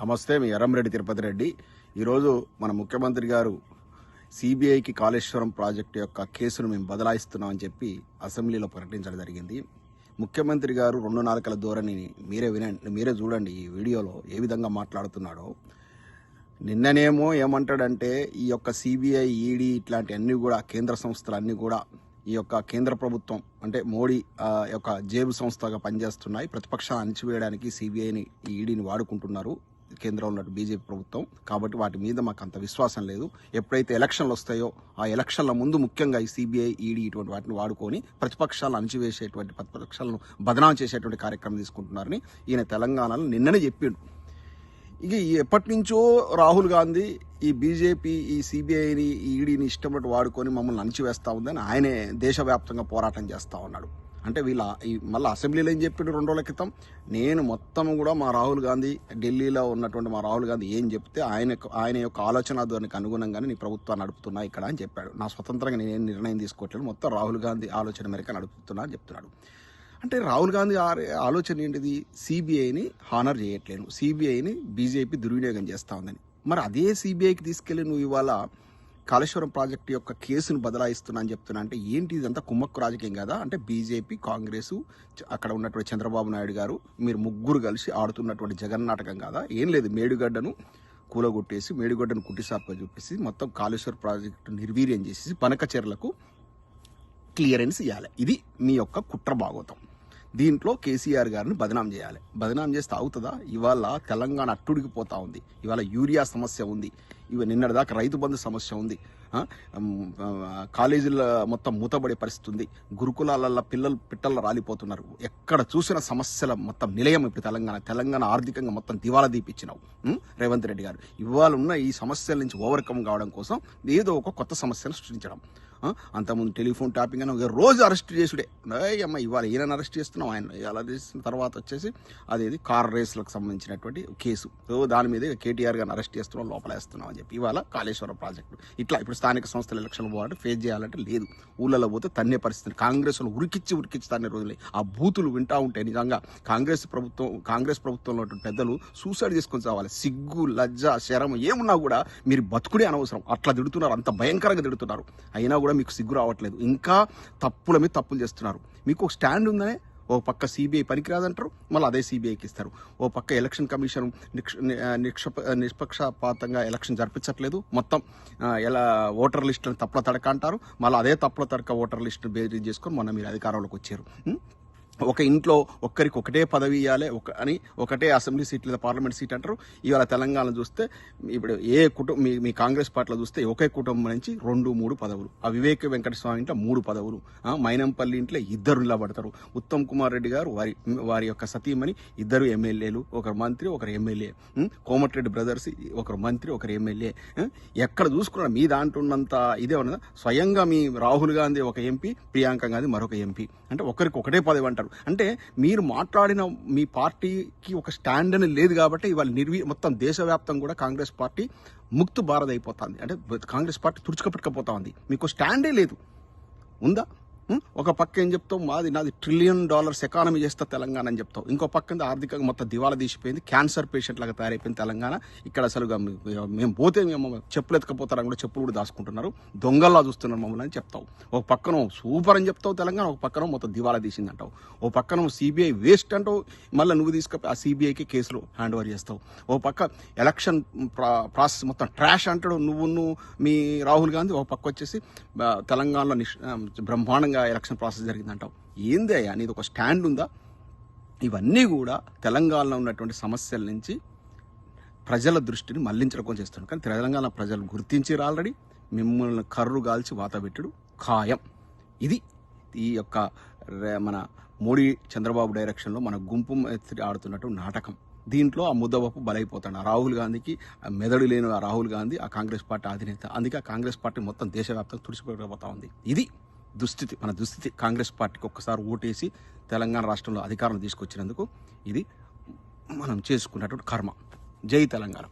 నమస్తే, మీ ఎర్రంరెడ్డి తిరుపతి రెడ్డి. ఈరోజు మన ముఖ్యమంత్రి గారు సిబిఐకి కాళేశ్వరం ప్రాజెక్టు యొక్క కేసును మేము బదలాయిస్తున్నామని చెప్పి అసెంబ్లీలో ప్రకటించడం జరిగింది. ముఖ్యమంత్రి గారు 2 నాలుకల ధోరణిని మీరే చూడండి. ఈ వీడియోలో ఏ విధంగా మాట్లాడుతున్నాడో. నిన్ననేమో ఏమంటాడంటే ఈ యొక్క సిబిఐ, ఈడీ ఇట్లాంటి అన్నీ కూడా కేంద్ర సంస్థలన్నీ కూడా ఈ యొక్క కేంద్ర ప్రభుత్వం అంటే మోడీ యొక్క జేబు సంస్థగా పనిచేస్తున్నాయి, ప్రతిపక్షాన్ని అణిచివేయడానికి సిబిఐని, ఈడీని వాడుకుంటున్నారు కేంద్రంలో ఉన్నట్టు బీజేపీ ప్రభుత్వం. కాబట్టి వాటి మీద మాకు అంత విశ్వాసం లేదు. ఎప్పుడైతే ఎలక్షన్లు వస్తాయో ఆ ఎలక్షన్ల ముందు ముఖ్యంగా ఈ సిబిఐ, ఈడీ ఇటువంటి వాటిని వాడుకొని ప్రతిపక్షాలను అణిచివేసేటువంటి, ప్రతిపక్షాలను బదనాం చేసేటువంటి కార్యక్రమం తీసుకుంటున్నారని ఈయన తెలంగాణలో నిన్ననే చెప్పిండు. ఇక ఎప్పటి నుంచో రాహుల్ గాంధీ ఈ బీజేపీ, ఈ సిబిఐని, ఈడీని ఇష్టపడి వాడుకొని మమ్మల్ని అణిచివేస్తా ఉందని ఆయనే దేశవ్యాప్తంగా పోరాటం చేస్తూ ఉన్నాడు. అంటే మళ్ళీ అసెంబ్లీలో ఏం చెప్పిండు 2 రోజుల క్రితం, నేను మొత్తం కూడా మా రాహుల్ గాంధీ, ఢిల్లీలో ఉన్నటువంటి మా రాహుల్ గాంధీ ఏం చెప్తే ఆయన యొక్క ఆలోచన ధోరణికి అనుగుణంగానే నీ ప్రభుత్వాన్ని నడుపుతున్నా ఇక్కడ అని చెప్పాడు. నా స్వతంత్రంగా నేనేం నిర్ణయం తీసుకోవట్లేదు, మొత్తం రాహుల్ గాంధీ ఆలోచన మేరకు నడుపుతున్నా అని చెప్తున్నాడు. అంటే రాహుల్ గాంధీ ఆలోచన ఏంటిది? సిబిఐని హానర్ చేయట్లేను, సిబిఐని బీజేపీ దుర్వినియోగం చేస్తూ ఉందని. మరి అదే సిబిఐకి తీసుకెళ్లి నువ్వు ఇవాళ కాళేశ్వరం ప్రాజెక్టు యొక్క కేసును బదలాయిస్తున్నా అని చెప్తున్నా అంటే ఏంటి? ఇదంతా కుమ్మక్కు రాజకీయం కదా. అంటే బీజేపీ, కాంగ్రెస్, అక్కడ ఉన్నటువంటి చంద్రబాబు నాయుడు గారు, మీరు ముగ్గురు కలిసి ఆడుతున్నటువంటి జగన్నాటకం కాదా? ఏం లేదు, మేడిగడ్డను కూలగొట్టేసి, మేడిగడ్డను కుట్టిసాపుగా చూపేసి మొత్తం కాళేశ్వరం ప్రాజెక్టు నిర్వీర్యం చేసి పనకచెర్లకు క్లియరెన్స్ ఇవ్వాలి. ఇది మీ యొక్క కుట్ర భాగోతం. దీంట్లో కేసీఆర్ గారిని బదనాం చేయాలి. బదనాం చేస్తే అవుతుందా? ఇవాళ తెలంగాణ అట్టుడికిపోతా ఉంది. ఇవాళ యూరియా సమస్య ఉంది, నిన్నటిదాకా రైతు బంధు సమస్య ఉంది, కాలేజీల మొత్తం మూతబడే పరిస్థితి ఉంది, గురుకులాలలో పిట్టల్లో రాలిపోతున్నారు. ఎక్కడ చూసిన సమస్యల మొత్తం నిలయం ఇప్పుడు తెలంగాణ ఆర్థికంగా మొత్తం దివాలా దీపిచ్చినావు రేవంత్ రెడ్డి గారు. ఇవాళ ఉన్న ఈ సమస్యల నుంచి ఓవర్కమ్ కావడం కోసం ఏదో ఒక కొత్త సమస్యను సృష్టించడం. అంతకుముందు టెలిఫోన్ ట్యాపింగ్ అని రోజు అరెస్ట్ చేసుడే. అమ్మ ఇవాళ ఈయన అరెస్ట్ చేస్తున్నాం, ఆయన అలా చేసిన తర్వాత వచ్చేసి అదేది కార్ రేసులకు సంబంధించినటువంటి కేసు, దాని మీద కేటీఆర్ గారిని అరెస్ట్ చేస్తున్నాం, లోపలేస్తున్నాం అని చెప్పి ఇవాళ కాళేశ్వరం ప్రాజెక్టు. ఇట్లా ఇప్పుడు స్థానిక సంస్థల ఎలక్షన్లు పోవాలంటే ఫేస్ చేయాలంటే లేదు, ఊళ్ళలో పోతే తన్నే పరిస్థితి. కాంగ్రెస్లో ఉరికిచ్చి తన్నే రోజులే. ఆ బూతులు వింటా ఉంటే నిజంగా కాంగ్రెస్ ప్రభుత్వంలో పెద్దలు సూసైడ్ చేసుకొని చావాలి. సిగ్గు, లజ్జ, శరం ఏమున్నా కూడా మీరు బతుకుడే అనవసరం. అట్లా తిడుతున్నారు, అంత భయంకరంగా తిడుతున్నారు. అయినా కూడా మీకు సిగ్గు రావట్లేదు. ఇంకా తప్పుల మీద తప్పులు చేస్తున్నారు. మీకు ఒక స్టాండ్ ఉందనే ఓ పక్క సిబిఐ పనికిరాదంటారు, మళ్ళీ అదే సిబిఐకి ఇస్తారు. ఓ పక్క ఎలక్షన్ కమిషన్ నిష్పక్షపాతంగా ఎలక్షన్ జరిపించట్లేదు, మొత్తం ఓటర్ లిస్టులను తప్పుల తడక అంటారు, మళ్ళీ అదే తప్పుల తడక ఓటర్ లిస్టును బేరీ చేసుకొని మొన్న మీరు అధికారంలోకి వచ్చారు. ఒక ఇంట్లో ఒక్కరికి ఒకటే పదవి ఇవ్వాలి అని ఒకటే అసెంబ్లీ సీట్ లేదా పార్లమెంట్ సీట్ అంటారు. ఇవాళ తెలంగాణ చూస్తే ఇప్పుడు ఏ మీ కాంగ్రెస్ పార్టీలో చూస్తే ఒకే కుటుంబం నుంచి 2-3 పదవులు. ఆ వివేక వెంకటస్వామి ఇంట్లో 3 పదవులు, మైనంపల్లి ఇంట్లో 2 నిలబడతారు. ఉత్తమ్ కుమార్ రెడ్డి గారు వారి యొక్క సతీమణి 2 ఎమ్మెల్యేలు, ఒకరు మంత్రి, ఒకరు ఎమ్మెల్యే. కోమటిరెడ్డి బ్రదర్స్ ఒకరు మంత్రి, ఒకరు ఎమ్మెల్యే. ఎక్కడ చూసుకున్నా మీ దాంట్లో ఉన్నంత ఇదే ఉన్నదా? స్వయంగా మీ రాహుల్ గాంధీ ఒక ఎంపీ, ప్రియాంక గాంధీ మరొక ఎంపీ. అంటే ఒకరికి ఒకటే పదవి అంటారు. అంటే మీరు మాట్లాడిన మీ పార్టీకి ఒక స్టాండ్ అని లేదు కాబట్టి ఇవాళ మొత్తం దేశవ్యాప్తం కూడా కాంగ్రెస్ పార్టీ ముక్తు భారత్ అయిపోతుంది. అంటే కాంగ్రెస్ పార్టీ తుడుచుకపెట్టుకపోతా ఉంది. మీకు స్టాండే లేదు. ఉందా? ఒక పక్క ఏం చెప్తావు, నాది $1 ట్రిలియన్ ఎకానమీ చేస్తా తెలంగాణ అని చెప్తావు. ఇంకో పక్క ఆర్థికంగా మొత్తం దివాలా తీసిపోయింది, క్యాన్సర్ పేషెంట్ లాగా తయారైపోయింది తెలంగాణ. ఇక్కడ అసలుగా మేము పోతే చెప్పులు ఎత్తుకపోతారని కూడా చెప్పులు కూడా దాచుకుంటున్నారు, దొంగల్లా చూస్తున్నారు మమ్మల్ని అని చెప్తావు. ఒక పక్కన సూపర్ అని చెప్తావు తెలంగాణ, ఒక పక్కన మొత్తం దివాలా తీసింది అంటావు. ఓ పక్కన సిబిఐ వేస్ట్ అంటావు, మళ్ళీ నువ్వు తీసుకపోయి ఆ సిబిఐకి కేసులు హ్యాండ్ ఓవర్ చేస్తావు. ఓ పక్క ఎలక్షన్ ప్రాసెస్ మొత్తం ట్రాష్ అంటాడు నువ్వు మీ రాహుల్ గాంధీ. ఒక పక్క వచ్చేసి తెలంగాణలో బ్రహ్మాండంగా ఎలక్షన్ ప్రాసెస్ జరిగిందంటావు. ఏంది అయ్యా నీది ఒక స్టాండ్ ఉందా? ఇవన్నీ కూడా తెలంగాణలో ఉన్నటువంటి సమస్యల నుంచి ప్రజల దృష్టిని మళ్లించడం చేస్తున్నాడు. కానీ తెలంగాణ ప్రజలు గుర్తించారు ఆల్రెడీ. మిమ్మల్ని కర్రు గాల్చి వాతబెట్టుడు ఖాయం. ఇది ఈ యొక్క మన మోడీ, చంద్రబాబు డైరెక్షన్లో మన గుంపు ఆడుతున్నట్టు నాటకం. దీంట్లో ఆ ముద్దవప్పు బలైపోతాడు. ఆ రాహుల్ గాంధీకి మెదడు లేని ఆ రాహుల్ గాంధీ ఆ కాంగ్రెస్ పార్టీ అధినేత. అందుకే ఆ కాంగ్రెస్ పార్టీ మొత్తం దేశవ్యాప్తంగా తుడిచిపోతా ఉంది. ఇది మన దుస్థితి. కాంగ్రెస్ పార్టీకి ఒక్కసారి ఓటేసి తెలంగాణ రాష్ట్రంలో అధికారం తీసుకొచ్చినందుకు ఇది మనం చేసుకున్నటువంటి కర్మ. జై తెలంగాణ.